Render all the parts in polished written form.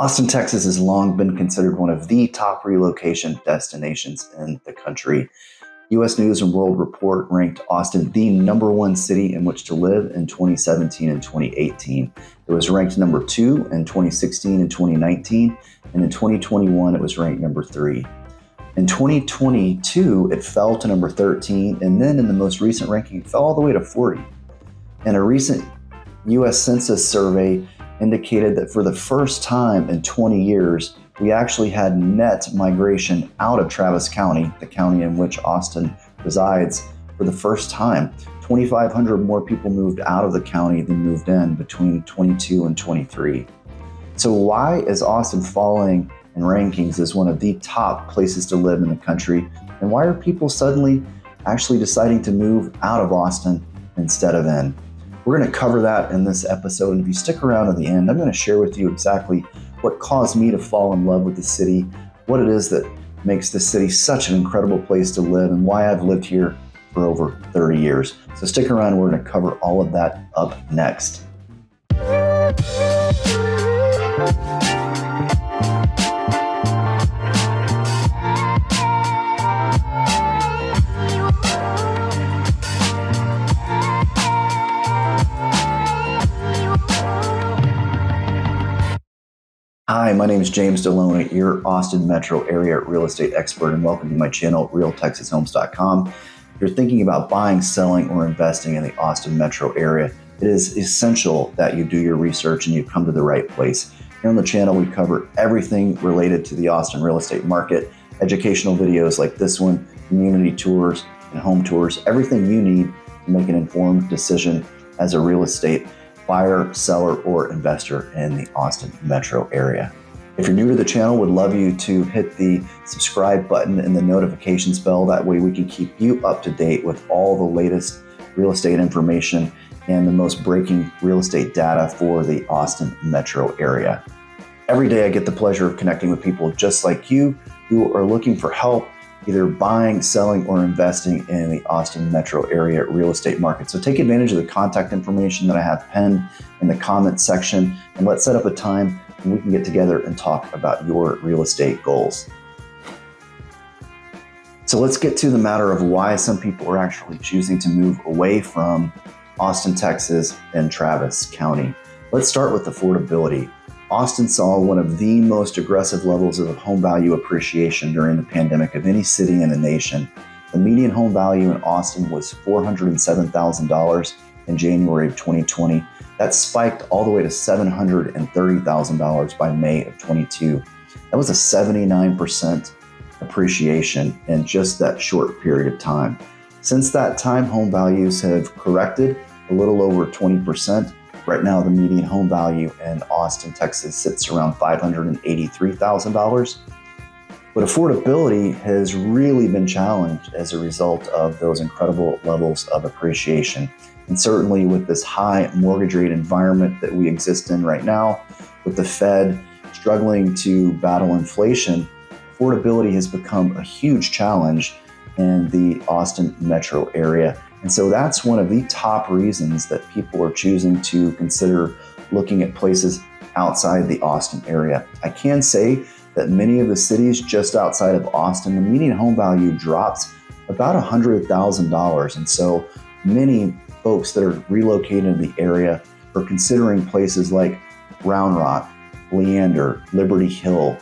Austin, Texas has long been considered one of the top relocation destinations in the country. U.S. News and World Report ranked Austin the #1 city in which to live in 2017 and 2018. It was ranked #2 in 2016 and 2019, and in 2021 it was ranked #3. In 2022, it fell to #13, and then in the most recent ranking, it fell all the way to 40. And a recent U.S. Census survey indicated that for the first time in 20 years, we actually had net migration out of Travis County, the county in which Austin resides, for the first time. 2,500 more people moved out of the county than moved in between 22 and 23. So why is Austin falling in rankings as one of the top places to live in the country? And why are people suddenly actually deciding to move out of Austin instead of in? We're going to cover that in this episode, and if you stick around to the end, I'm going to share with you exactly what caused me to fall in love with the city, what it is that makes the city such an incredible place to live, and why I've lived here for over 30 years. So stick around, we're going to cover all of that up next. Hi, my name is James Deloney, your Austin metro area real estate expert, and welcome to my channel, realtexashomes.com. If you're thinking about buying, selling, or investing in the Austin metro area, it is essential that you do your research and you come to the right place. Here on the channel, we cover everything related to the Austin real estate market, educational videos like this one, community tours and home tours, everything you need to make an informed decision as a real estate buyer, seller, or investor in the Austin metro area. If you're new to the channel, would love you to hit the subscribe button and the notifications bell. That way we can keep you up to date with all the latest real estate information and the most breaking real estate data for the Austin metro area. Every day I get the pleasure of connecting with people just like you who are looking for help either buying, selling, or investing in the Austin metro area real estate market. So take advantage of the contact information that I have penned in the comments section, and let's set up a time and we can get together and talk about your real estate goals. So let's get to the matter of why some people are actually choosing to move away from Austin, Texas, and Travis County. Let's start with affordability. Austin saw one of the most aggressive levels of home value appreciation during the pandemic of any city in the nation. The median home value in Austin was $407,000 in January of 2020. That spiked all the way to $730,000 by May of 22. That was a 79% appreciation in just that short period of time. Since that time, home values have corrected a little over 20%. Right now, the median home value in Austin, Texas sits around $583,000. But affordability has really been challenged as a result of those incredible levels of appreciation. And certainly with this high mortgage rate environment that we exist in right now, with the Fed struggling to battle inflation, affordability has become a huge challenge in the Austin metro area. And so that's one of the top reasons that people are choosing to consider looking at places outside the Austin area. I can say that many of the cities just outside of Austin, the median home value drops about $100,000. And so many folks that are relocated in the area are considering places like Round Rock, Leander, Liberty Hill,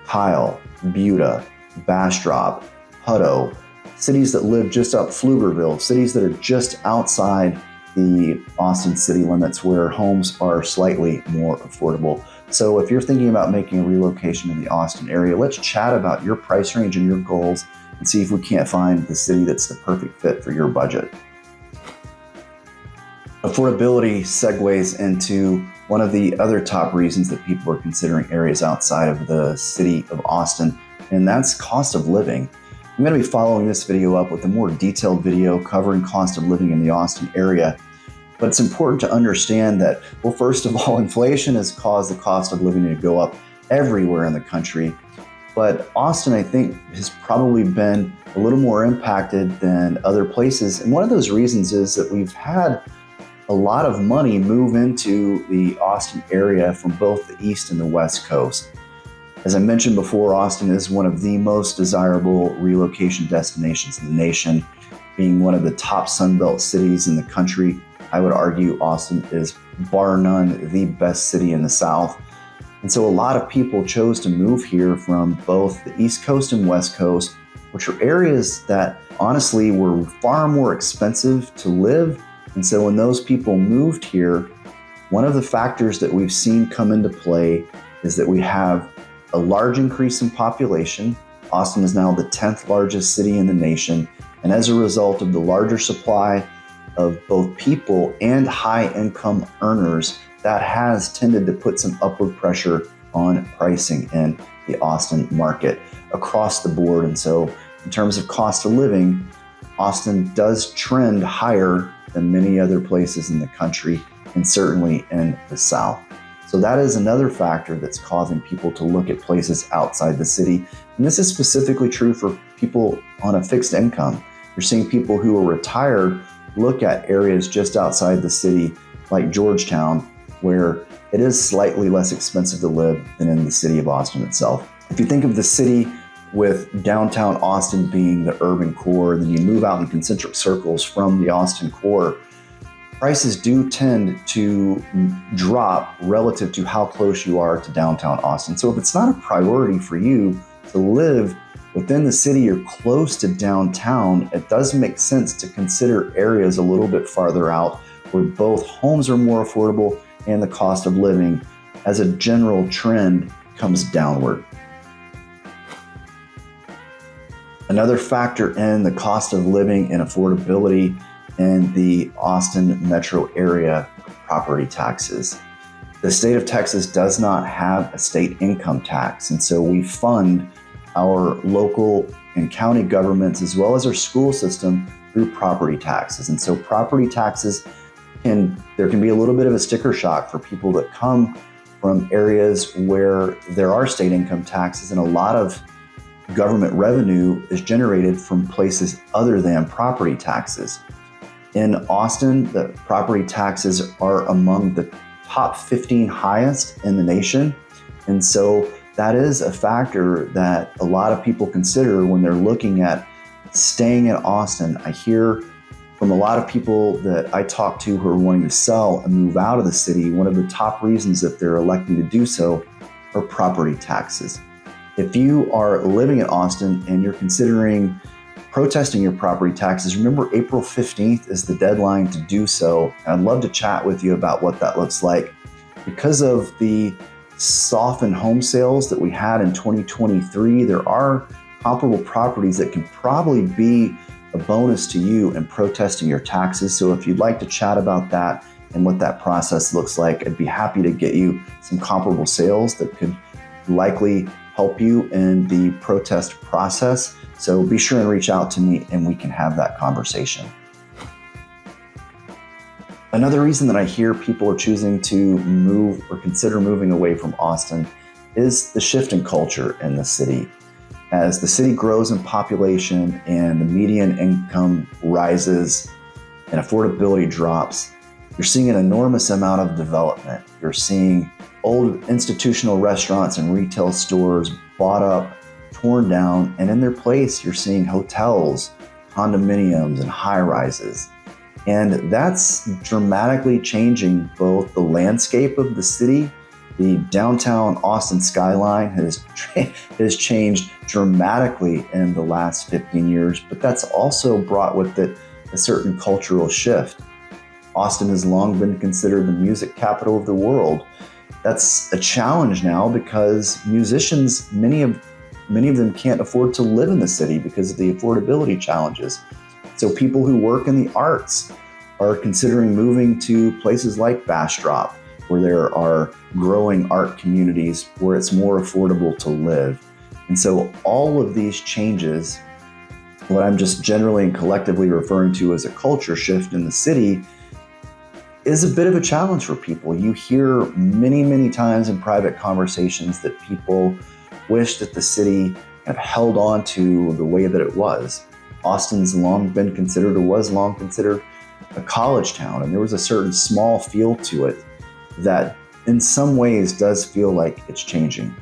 Kyle, Buda, Bastrop, Hutto, cities that live just up Pflugerville, cities that are just outside the Austin city limits where homes are slightly more affordable. So if you're thinking about making a relocation in the Austin area, let's chat about your price range and your goals and see if we can't find the city that's the perfect fit for your budget. Affordability segues into one of the other top reasons that people are considering areas outside of the city of Austin, and that's cost of living. I'm going to be following this video up with a more detailed video covering cost of living in the Austin area. But it's important to understand that, well, first of all, inflation has caused the cost of living to go up everywhere in the country. But Austin, I think, has probably been a little more impacted than other places. And one of those reasons is that we've had a lot of money move into the Austin area from both the East and the West Coast. As I mentioned before, Austin is one of the most desirable relocation destinations in the nation. Being one of the top Sunbelt cities in the country, I would argue Austin is bar none the best city in the South. And so a lot of people chose to move here from both the East Coast and West Coast, which are areas that honestly were far more expensive to live. And so when those people moved here, one of the factors that we've seen come into play is that we have a large increase in population. Austin is now the 10th largest city in the nation. And as a result of the larger supply of both people and high income earners, that has tended to put some upward pressure on pricing in the Austin market across the board. And so in terms of cost of living, Austin does trend higher than many other places in the country, and certainly in the South. So that is another factor that's causing people to look at places outside the city. And this is specifically true for people on a fixed income. You're seeing people who are retired look at areas just outside the city, like Georgetown, where it is slightly less expensive to live than in the city of Austin itself. If you think of the city with downtown Austin being the urban core, then you move out in concentric circles from the Austin core, prices do tend to drop relative to how close you are to downtown Austin. So if it's not a priority for you to live within the city or close to downtown, it does make sense to consider areas a little bit farther out where both homes are more affordable and the cost of living as a general trend comes downward. Another factor in the cost of living and affordability in the Austin metro area, property taxes. The state of Texas does not have a state income tax, and so we fund our local and county governments as well as our school system through property taxes. And so property taxes there can be a little bit of a sticker shock for people that come from areas where there are state income taxes, and a lot of government revenue is generated from places other than property taxes. In Austin, the property taxes are among the top 15 highest in the nation. And so that is a factor that a lot of people consider when they're looking at staying in Austin. I hear from a lot of people that I talk to who are wanting to sell and move out of the city, one of the top reasons that they're electing to do so are property taxes. If you are living in Austin and you're considering protesting your property taxes, remember April 15th is the deadline to do so. And I'd love to chat with you about what that looks like. Because of the softened home sales that we had in 2023, there are comparable properties that can probably be a bonus to you in protesting your taxes. So if you'd like to chat about that and what that process looks like, I'd be happy to get you some comparable sales that could likely help you in the protest process. So be sure and reach out to me and we can have that conversation. Another reason that I hear people are choosing to move or consider moving away from Austin is the shift in culture in the city. As the city grows in population and the median income rises and affordability drops, you're seeing an enormous amount of development. You're seeing old institutional restaurants and retail stores bought up, torn down, and in their place, you're seeing hotels, condominiums, and high-rises. And that's dramatically changing both the landscape of the city. The downtown Austin skyline has changed dramatically in the last 15 years, but that's also brought with it a certain cultural shift. Austin has long been considered the music capital of the world. That's a challenge now because musicians, many of them can't afford to live in the city because of the affordability challenges. So people who work in the arts are considering moving to places like Bastrop, where there are growing art communities where it's more affordable to live. And so all of these changes, what I'm just generally and collectively referring to as a culture shift in the city, is a bit of a challenge for people. You hear many, many times in private conversations that people wish that the city had held on to the way that it was. Austin's long been considered, or was long considered, a college town, and there was a certain small feel to it that in some ways does feel like it's changing.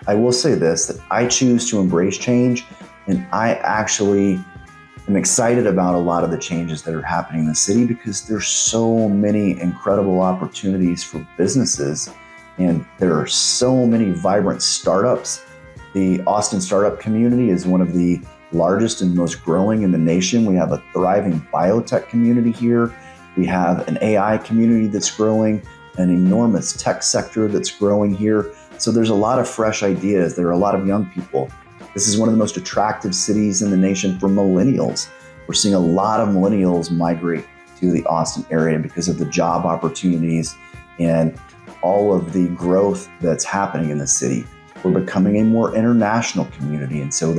I will say this, that I choose to embrace change, and I actually am excited about a lot of the changes that are happening in the city because there's so many incredible opportunities for businesses, and there are so many vibrant startups. The Austin startup community is one of the largest and most growing in the nation. We have a thriving biotech community here. We have an AI community that's growing, an enormous tech sector that's growing here. So there's a lot of fresh ideas. There are a lot of young people. This is one of the most attractive cities in the nation for millennials. We're seeing a lot of millennials migrate to the Austin area because of the job opportunities and all of the growth that's happening in the city. We're becoming a more international community, and so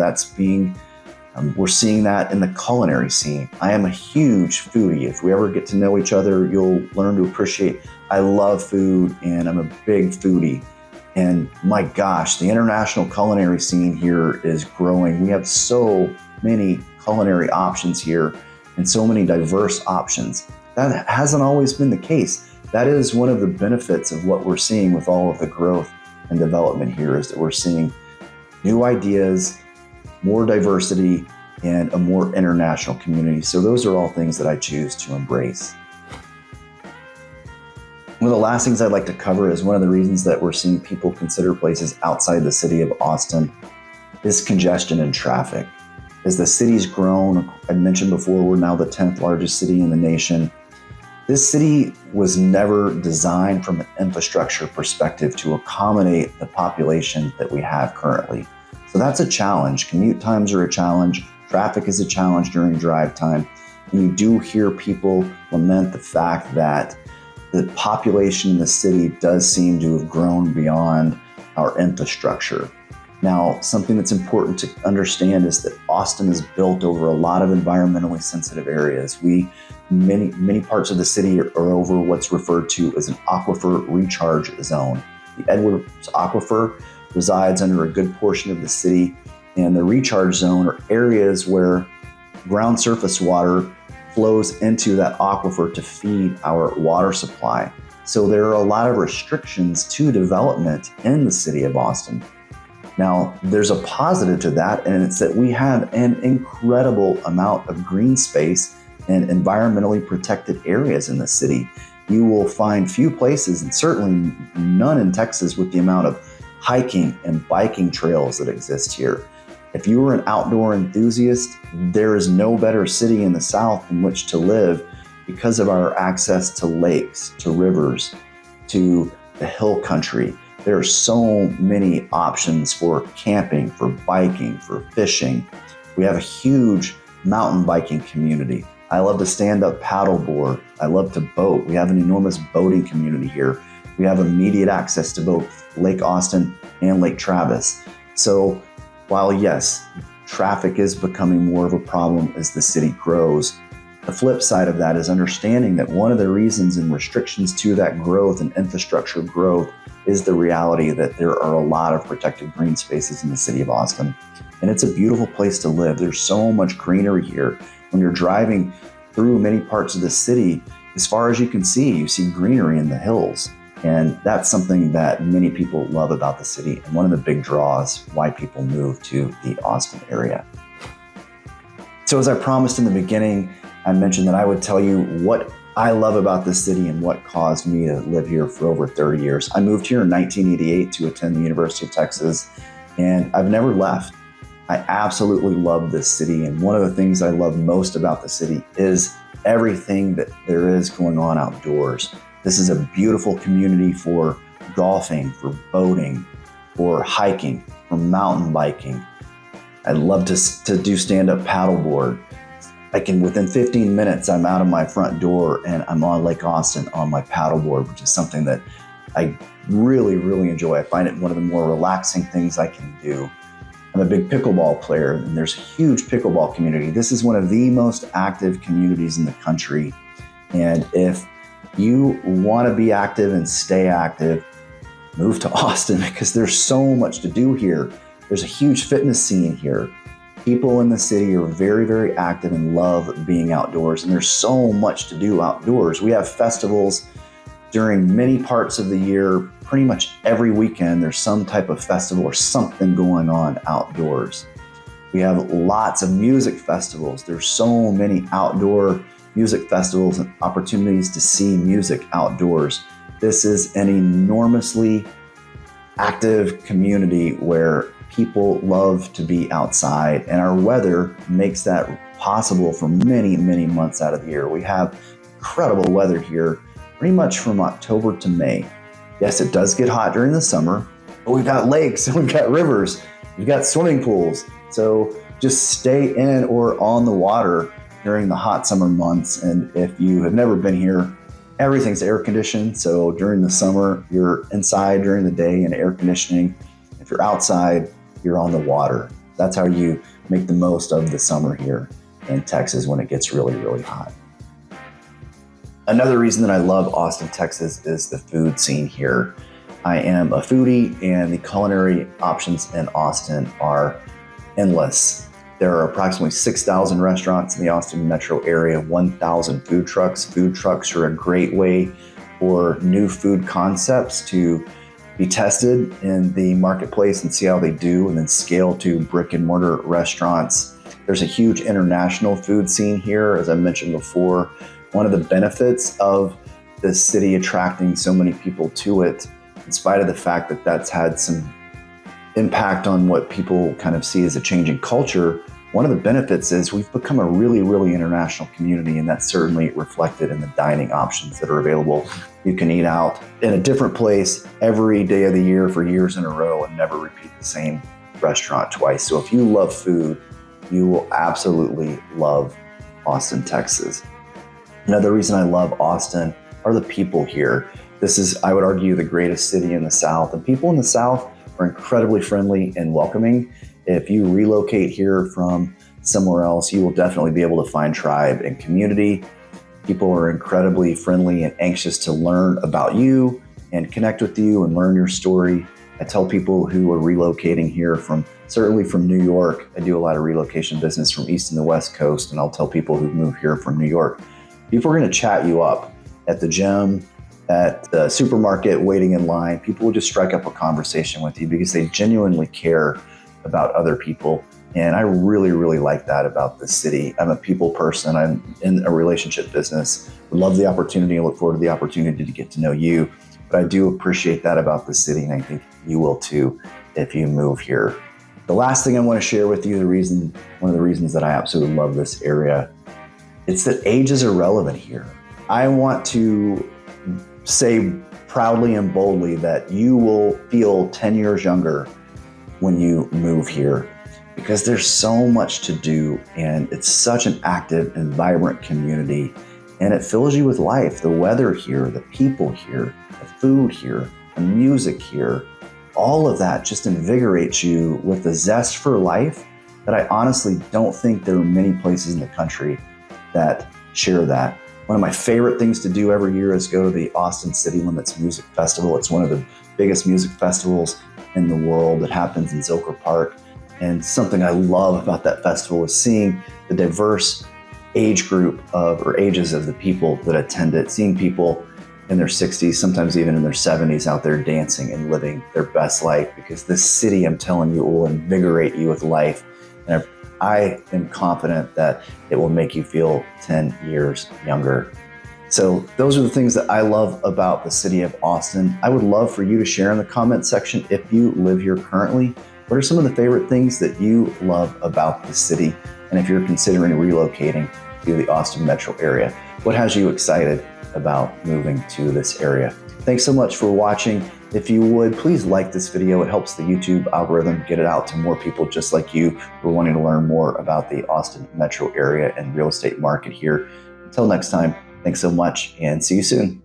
we're seeing that in the culinary scene. I am a huge foodie. If we ever get to know each other, you'll learn to appreciate. I love food, and I'm a big foodie. And my gosh, the international culinary scene here is growing. We have so many culinary options here and so many diverse options. That hasn't always been the case. That is one of the benefits of what we're seeing with all of the growth and development here, is that we're seeing new ideas, more diversity, and a more international community. So those are all things that I choose to embrace. One of the last things I'd like to cover is one of the reasons that we're seeing people consider places outside the city of Austin is congestion and traffic. As the city's grown, I mentioned before, we're now the 10th largest city in the nation. This city was never designed from an infrastructure perspective to accommodate the population that we have currently. So that's a challenge. Commute times are a challenge. Traffic is a challenge during drive time. And you do hear people lament the fact that the population in the city does seem to have grown beyond our infrastructure. Now, something that's important to understand is that Austin is built over a lot of environmentally sensitive areas. Many parts of the city are over what's referred to as an aquifer recharge zone. The Edwards Aquifer resides under a good portion of the city, and the recharge zone are areas where ground surface water flows into that aquifer to feed our water supply. So there are a lot of restrictions to development in the city of Austin. Now, there's a positive to that, and it's that we have an incredible amount of green space and environmentally protected areas in the city. You will find few places, and certainly none in Texas, with the amount of hiking and biking trails that exist here. If you are an outdoor enthusiast, there is no better city in the South in which to live because of our access to lakes, to rivers, to the hill country. There are so many options for camping, for biking, for fishing. We have a huge mountain biking community. I love to stand up paddleboard. I love to boat. We have an enormous boating community here. We have immediate access to both Lake Austin and Lake Travis. So while yes, traffic is becoming more of a problem as the city grows, the flip side of that is understanding that one of the reasons and restrictions to that growth and infrastructure growth is the reality that there are a lot of protected green spaces in the city of Austin. And it's a beautiful place to live. There's so much greenery here. When you're driving through many parts of the city, as far as you can see, you see greenery in the hills. And that's something that many people love about the city, and one of the big draws why people move to the Austin area. So as I promised in the beginning, I mentioned that I would tell you what I love about this city and what caused me to live here for over 30 years. I moved here in 1988 to attend the University of Texas, and I've never left. I absolutely love this city, and one of the things I love most about the city is everything that there is going on outdoors. This is a beautiful community for golfing, for boating, for hiking, for mountain biking. I love to do stand-up paddleboard. Within 15 minutes, I'm out of my front door and I'm on Lake Austin on my paddleboard, which is something that I really, really enjoy. I find it one of the more relaxing things I can do. I'm a big pickleball player, and there's a huge pickleball community. This is one of the most active communities in the country. And if you want to be active and stay active, move to Austin because there's so much to do here. There's a huge fitness scene here. People in the city are very, very active and love being outdoors, and there's so much to do outdoors. We have festivals during many parts of the year. Pretty much every weekend, there's some type of festival or something going on outdoors. We have lots of music festivals. There's so many outdoor music festivals and opportunities to see music outdoors. This is an enormously active community where people love to be outside, and our weather makes that possible for many, many months out of the year. We have incredible weather here pretty much from October to May. Yes, it does get hot during the summer, but we've got lakes, we've got rivers, we've got swimming pools. So just stay in or on the water during the hot summer months. And if you have never been here, everything's air conditioned. So during the summer, you're inside during the day in air conditioning. If you're outside, you're on the water. That's how you make the most of the summer here in Texas when it gets really, really hot. Another reason that I love Austin, Texas is the food scene here. I am a foodie, and the culinary options in Austin are endless. There are approximately 6,000 restaurants in the Austin metro area, 1,000 food trucks. Food trucks are a great way for new food concepts to be tested in the marketplace and see how they do, and then scale to brick and mortar restaurants. There's a huge international food scene here, as I mentioned before. One of the benefits of the city attracting so many people to it, in spite of the fact that that's had some impact on what people kind of see as a changing culture, one of the benefits is we've become a really, really international community, and that's certainly reflected in the dining options that are available. You can eat out in a different place every day of the year for years in a row and never repeat the same restaurant twice. So if you love food, you will absolutely love Austin, Texas. Another reason I love Austin are the people here. This is, I would argue, the greatest city in the South, and people in the South are incredibly friendly and welcoming. If you relocate here from somewhere else, you will definitely be able to find tribe and community. People are incredibly friendly and anxious to learn about you and connect with you and learn your story. I tell people who are relocating here certainly from New York. I do a lot of relocation business from East and the West Coast, and I'll tell people who move here from New York, people are going to chat you up at the gym, at the supermarket, waiting in line. People will just strike up a conversation with you because they genuinely care about other people. And I really, really like that about this city. I'm a people person. I'm in a relationship business. I love the opportunity. I look forward to the opportunity to get to know you. But I do appreciate that about the city, and I think you will too if you move here. The last thing I want to share with you, one of the reasons that I absolutely love this area, it's that age is irrelevant here. I want to say proudly and boldly that you will feel 10 years younger when you move here, because there's so much to do, and it's such an active and vibrant community, and it fills you with life. The weather here, the people here, the food here, the music here, all of that just invigorates you with the zest for life that I honestly don't think there are many places in the country that share that. One of my favorite things to do every year is go to the Austin City Limits Music Festival. It's one of the biggest music festivals in the world. It happens in Zilker Park. And something I love about that festival is seeing the diverse age group or ages of the people that attend it, seeing people in their 60s, sometimes even in their 70s out there dancing and living their best life, because this city, I'm telling you, will invigorate you with life. And I am confident that it will make you feel 10 years younger. So those are the things that I love about the city of Austin. I would love for you to share in the comment section, if you live here currently, what are some of the favorite things that you love about the city? And if you're considering relocating to the Austin metro area, what has you excited about moving to this area? Thanks so much for watching. If you would, please like this video. It helps the YouTube algorithm get it out to more people just like you who are wanting to learn more about the Austin metro area and real estate market here. Until next time, thanks so much and see you soon.